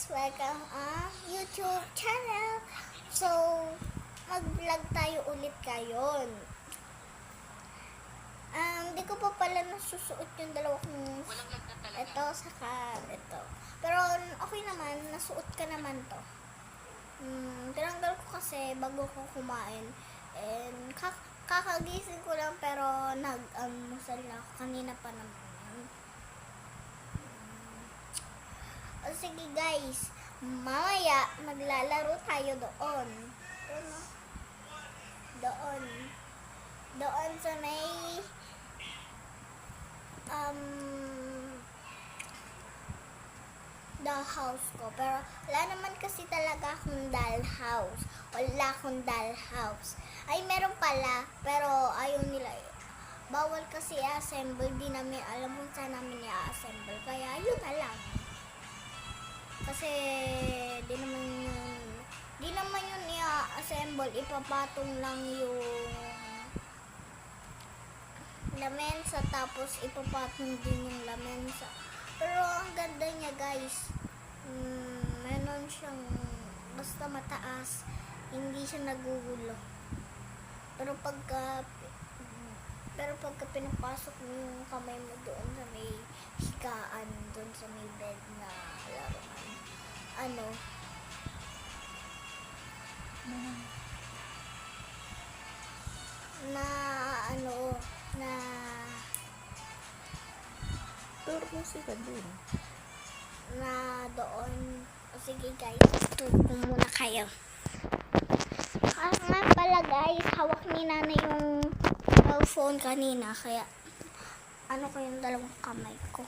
welcome YouTube channel. So, mag-vlog tayo ulit ngayon. Di ko pa pala nasusuot yung dalawa kong ito, saka ito. Pero okay naman, nasuot ka naman to. Tinanggal ko kasi bago ko kumain. And kakagising ko lang pero nag-musal na ako kanina pa naman. O sige guys, mamaya maglalaro tayo doon. Doon sa may dollhouse ko. Pero wala naman kasi talaga akong dollhouse. Wala akong dollhouse. Ay, meron pala, pero ayaw nila. Bawal kasi i-assemble. Di namin alam kung saan namin i-assemble. Kaya yun na lang. Kasi di naman yun i-assemble, ipapatong lang yung lamesa, tapos ipapatong din yung lamesa. Pero ang ganda niya guys, meron siyang basta mataas, hindi siya nagugulo. Pero pagka pinapasok mo yung kamay mo doon sa may higaan, doon sa may bed na laruan, Turnos ka dun. na doon. O sige guys, turo ko muna kayo. Nga pala guys, hawak ni Nana yung phone kanina, kaya ko yung dalawang kamay ko.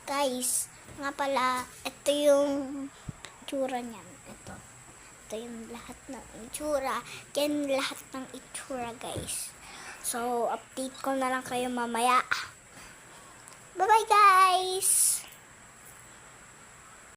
Guys, nga pala, ito yung itsura niyan. Ito yung lahat ng itsura. Yan lahat ng itsura guys. So, update ko na lang kayo mamaya.